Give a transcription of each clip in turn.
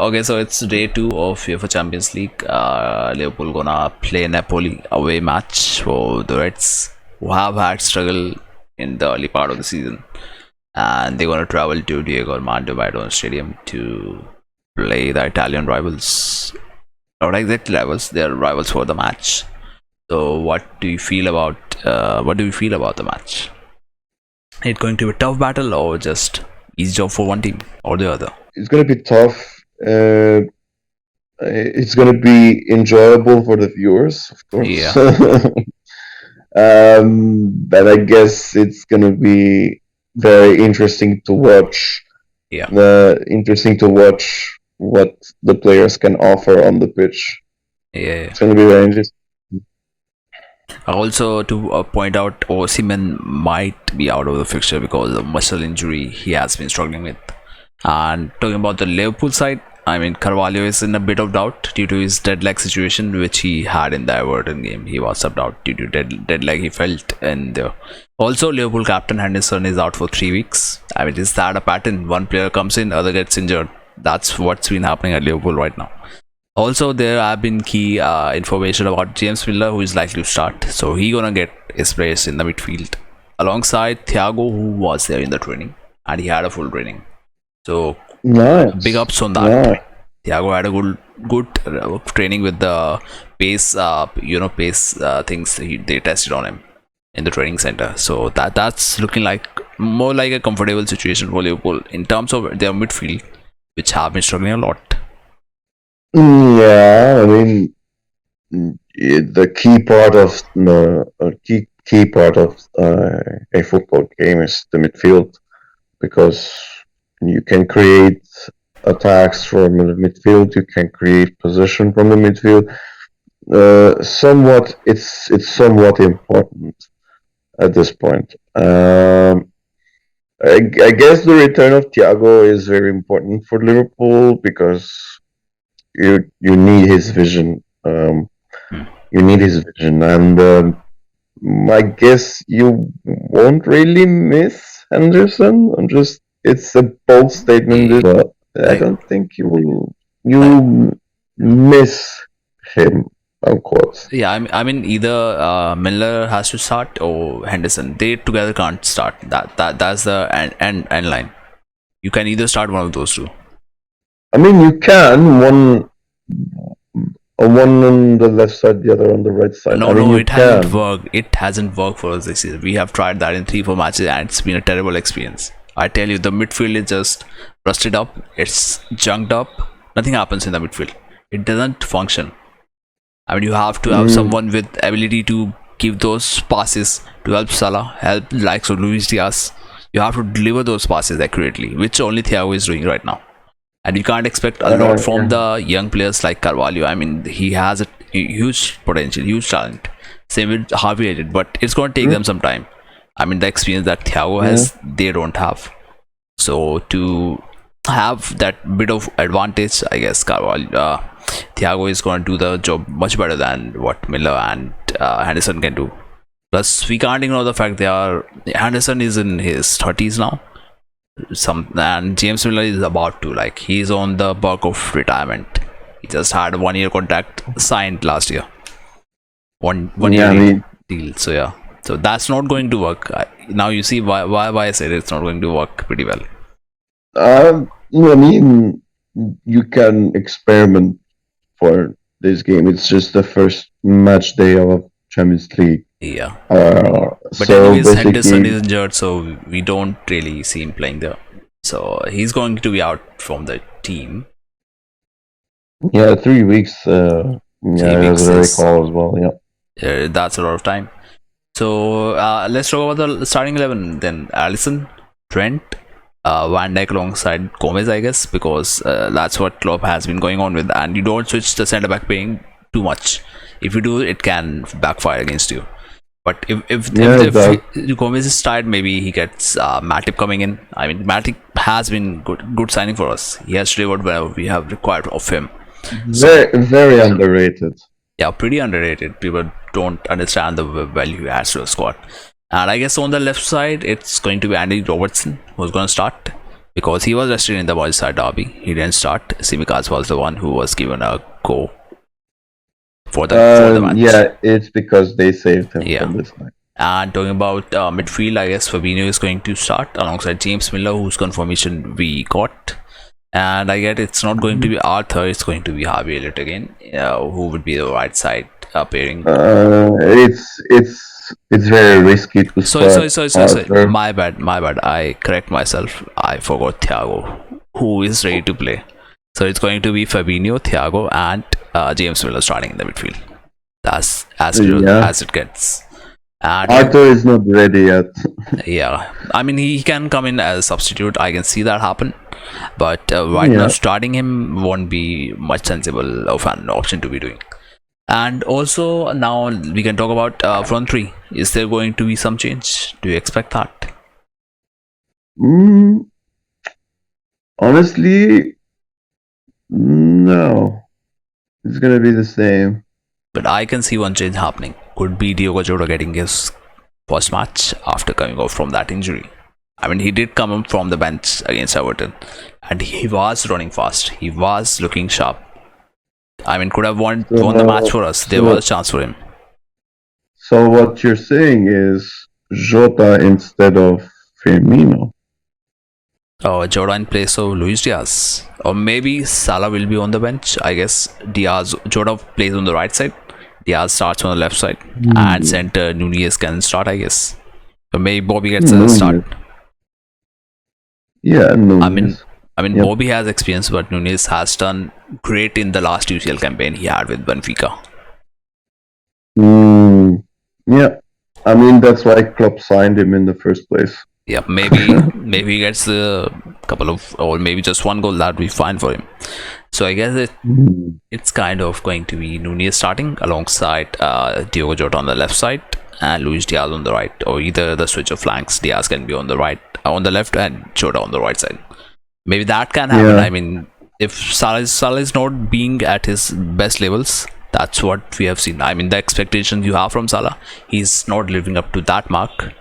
Okay, so it's day 2 of UEFA Champions League. Liverpool gonna play Napoli away match for the Reds, who have had struggle in the early part of the season, and they're gonna travel to Diego Armando Maradona Stadium to play the Italian rivals. Not exactly rivals; they're rivals for the match. So, what do you feel about the match? It going to be a tough battle, or just easy job for one team or the other? It's going to be tough. It's going to be enjoyable for the viewers, of course. Yeah. But I guess it's going to be very interesting to watch. Yeah. Interesting to watch what the players can offer on the pitch. Yeah. It's going to be very interesting. Also, to point out, Osimhen might be out of the fixture because of muscle injury he has been struggling with. And talking about the Liverpool side, I mean, Carvalho is in a bit of doubt due to his dead leg situation, which he had in the Everton game. He was subbed out due to dead leg he felt. And also, Liverpool captain Henderson is out for 3 weeks. I mean, is that a pattern? One player comes in, other gets injured. That's what's been happening at Liverpool right now. Also, there have been key information about James Milner, who is likely to start. So he gonna get his place in the midfield alongside Thiago, who was there in the training and he had a full training. So nice. Big ups on that. Nice. Thiago had a good training with the pace, things they tested on him in the training center. So that's looking like more like a comfortable situation for Liverpool in terms of their midfield, which have been struggling a lot. Yeah, I mean, the key part of key part of a football game is the midfield, because you can create attacks from the midfield, you can create position from the midfield. It's somewhat important at this point. I guess the return of Thiago is very important for Liverpool because you need his vision. You need his vision, and I guess you won't really miss Henderson. It's a bold statement, but I don't think you miss him. Unquote. Yeah, I mean either Miller has to start or Henderson. They together can't start. That's the end line. You can either start one of those two. I mean, you can one on the left side, the other on the right side. No, it hasn't worked. It hasn't worked for us this season. We have tried that in 3-4 matches, and it's been a terrible experience. I tell you, the midfield is just rusted up. It's junked up. Nothing happens in the midfield. It doesn't function. I mean, you have to have someone with ability to give those passes to help Salah, help likes of Luis Diaz. You have to deliver those passes accurately, which only Thiago is doing right now. And you can't expect a lot from the young players like Carvalho. I mean, he has a huge potential, huge talent. Same with Harvey did, but it's going to take them some time. I mean, the experience that Thiago has, they don't have. So to have that bit of advantage, I guess Thiago is going to do the job much better than what Miller and Henderson can do. Plus, we can't ignore the fact Henderson is in his 30s now. And James Miller is about to, he's on the bulk of retirement. He just had a 1-year contract signed last year. One year deal. So yeah, so that's not going to work. Now you see why I said it's not going to work pretty well. I mean, you can experiment for this game. It's just the first match day of Champions League. Yeah. But anyways, Henderson is injured, so we don't really see him playing there. So he's going to be out from the team. Yeah, 3 weeks. 3 weeks is a recall as well. Yeah. That's a lot of time. So let's talk about the starting 11 then. Alisson, Trent, Van Dijk alongside Gomez, I guess, because that's what Klopp has been going on with. And you don't switch the centre back playing too much. If you do, it can backfire against you. But if Gomez is tired, maybe he gets Matip coming in. I mean, Matip has been good signing for us. He has delivered whenever we have required of him. Very underrated. Yeah, pretty underrated. People don't understand the value he adds to the squad. And I guess on the left side, it's going to be Andy Robertson who's going to start. because he was rested in the Merseyside derby. He didn't start. Simicas was the one who was given a go for the match. Yeah, it's because they saved him Yeah. from this night. And talking about midfield, I guess Fabinho is going to start alongside James Miller, whose confirmation we got. And I get it's not going to be Arthur, it's going to be Harvey Elliott again, who would be the right side pairing. It's very risky to Sorry. start Arthur. My bad. I correct myself. I forgot Thiago, who is ready to play. So it's going to be Fabinho, Thiago, and James Miller starting in the midfield. That's as good as it gets. And Arthur is not ready yet. yeah, I mean he can come in as a substitute. I can see that happen, but right now starting him won't be much sensible of an option to be doing. And also now we can talk about front three. Is there going to be some change? Do you expect that? Honestly, no. It's gonna be the same. But I can see one change happening. Could be Diego Jota getting his first match after coming off from that injury. I mean, he did come from the bench against Everton, and he was running fast. He was looking sharp. I mean, could have won the match for us. There was a chance for him. So what you're saying is Jota instead of Firmino? Jota in place of Luis Diaz. Or maybe Salah will be on the bench. I guess Jota plays on the right side. Diaz starts on the left side. And center Nunez can start, I guess. So maybe Bobby gets a start. Yeah, Nunez. I mean, Bobby has experience, but Nunez has done great in the last UCL campaign he had with Benfica. Yeah, I mean that's why Klopp signed him in the first place. Yeah, maybe he gets a couple of, or maybe just one goal. That'd be fine for him. So I guess it's kind of going to be Nunez starting alongside Diogo Jota on the left side and Luis Diaz on the right, or either the switch of flanks. Diaz can be on the right, on the left, and Jota on the right side. Maybe that can happen. I mean, if Salah is not being at his best levels, that's what we have seen. I mean, the expectations you have from Salah, he's not living up to that mark.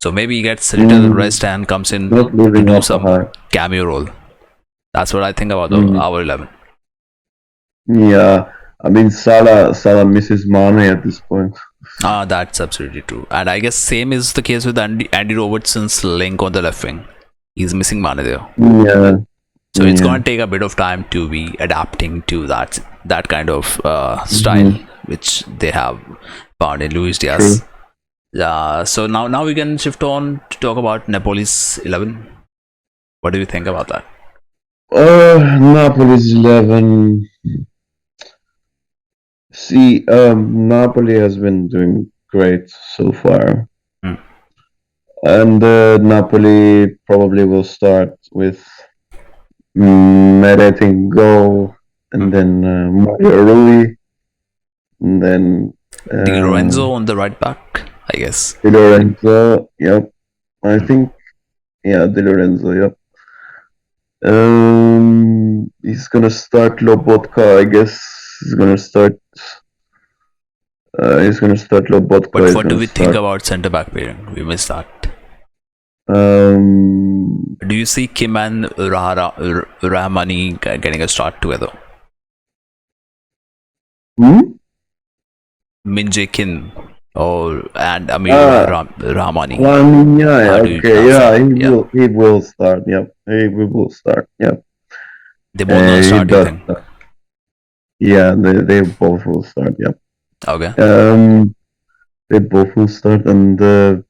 So maybe he gets a little rest and comes in to do some cameo role. That's what I think about our 11. Yeah, I mean Salah misses Mane at this point. That's absolutely true. And I guess same is the case with Andy Robertson's link on the left wing. He's missing Mane there. Yeah. So it's going to take a bit of time to be adapting to that kind of style which they have found in Luis Diaz. So now we can shift on to talk about Napoli's 11. What do you think about that? Napoli's 11. See, Napoli has been doing great so far. And Napoli probably will start with Meret in goal, and then Mario Rui, and then Di Lorenzo on the right back, I guess. Di Lorenzo, yep. I think, yeah, Di Lorenzo, yep. He's gonna start Lobotka, I guess. He's gonna start Lobotka. But what do we think about centre back pairing? We missed that. Do you see Kim and Rahmani getting a start together? Min-jae Kim and Amir Rahmani. He will start. Yep, he will start. Yep. They both will start, you think? Yeah, they both will start. Yep. Okay. They both will start, and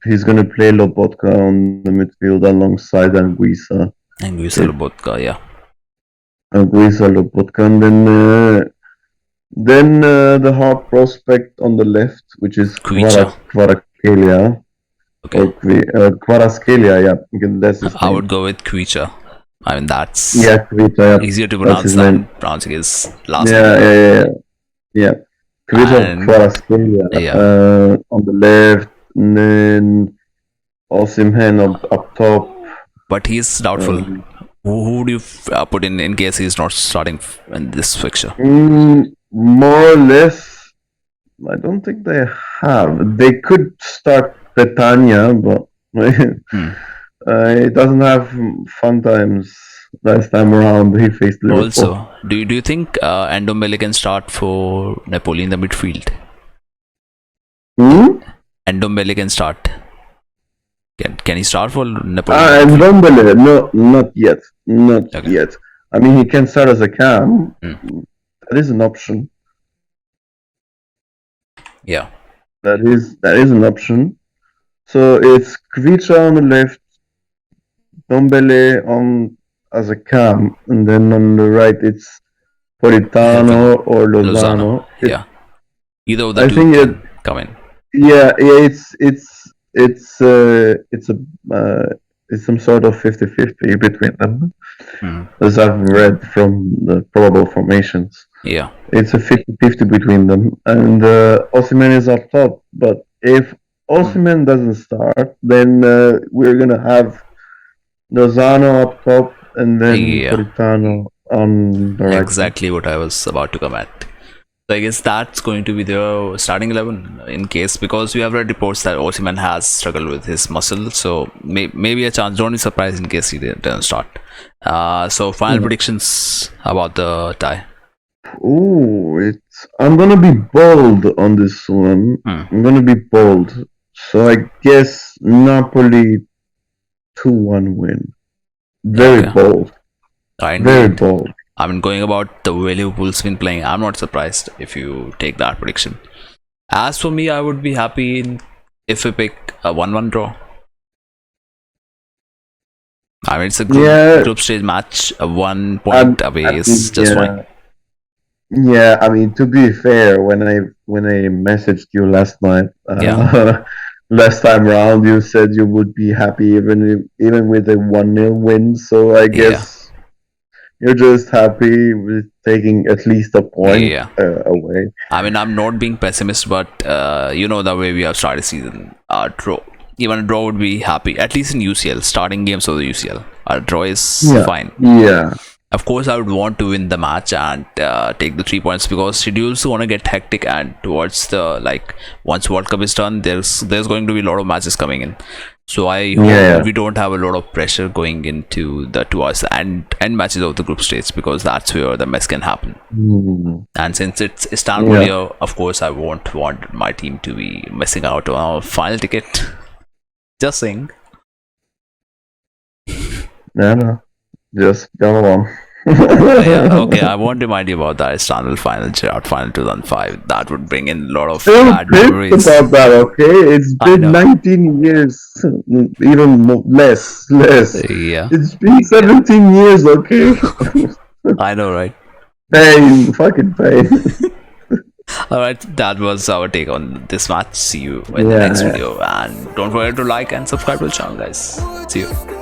he's gonna play Lobotka on the midfield alongside Anguissa. Lobotka, yeah. Anguissa, Lobotka, and then the hard prospect on the left, which is Kvaratskhelia. Okay. Or Kvaratskhelia, yeah. That's his name. I would go with Kvicha. I mean, that's Kvicha, easier to pronounce than pronouncing his last name. Yeah. Kvaratskhelia on the left, and then Osimhen up top. But he's doubtful. Who do you put in case he's not starting in this fixture? More or less, I don't think they have. They could start Petagna, but He doesn't have fun times. Last time around, he faced Liverpool. Also, do you think Ndombele can start for Napoli in the midfield? Hmm? Ndombele can start. Can he start for Napoli in the And midfield? Dombele, no, not yet, not Okay. yet. I mean, he can start as a cam. Hmm. That is an option. Yeah. That is an option. So it's Kvicha on the left, Dombele on as a cam, and then on the right it's Helping Politano or Lozano. Lozano. Yeah. Either of the I two think it, can come in. yeah, it's some sort of 50-50 between them, Hmm. as I've read from the probable formations. Yeah. It's a 50-50 between them, and Osimhen is up top. But if Hmm. Osimhen doesn't start, then we're gonna have Lozano up top, and then Yeah. Politano on the right side. Exactly what I was about to come at. So I guess that's going to be the starting 11 in case, because we have read reports that Osimhen has struggled with his muscle, so maybe a chance. Don't be surprised in case he doesn't start. So final Yeah. predictions about the tie. Ooh, I'm gonna be bold on this one. Hmm. I'm gonna be bold. So I guess Napoli 2-1 win. Very Okay. bold. Very Indeed. bold. I mean, going about the way Liverpool's been playing, I'm not surprised if you take that prediction. As for me, I would be happy if we pick a 1-1 draw. I mean, it's a Yeah, group stage match. A 1 point I away is mean, just fine. yeah. I mean, to be fair, when I messaged you last night, Yeah, last time round, you said you would be happy even with a 1-0 win. So I yeah, guess you're just happy with taking at least a point yeah. away. I mean, I'm not being pessimist, but you know the way we have started season. Draw, even a draw would be happy. At least in UCL, starting games of the UCL, a draw is Yeah, fine. yeah, Of course, I would want to win the match and take the 3 points, because schedules want to get hectic, and towards the once World Cup is done, there's going to be a lot of matches coming in. So I hope yeah. we don't have a lot of pressure going into the towards the end matches of the group stage, because that's where the mess can happen. Mm, And since it's Istanbul yeah. here, of course, I won't want my team to be missing out on a final ticket. Just saying. Yeah, no. Just go on. Yeah, okay, I won't remind you about that Istanbul final, Gerard final 2005. That would bring in a lot of Still bad pissed memories. about that, okay? It's I been know. 19 years, even less. Yeah, It's been 17 years, okay? I know, right? Pain, fucking pain. Alright, that was our take on this match. See you in the next Yeah. video, and don't forget to like and subscribe to the channel, guys. See you.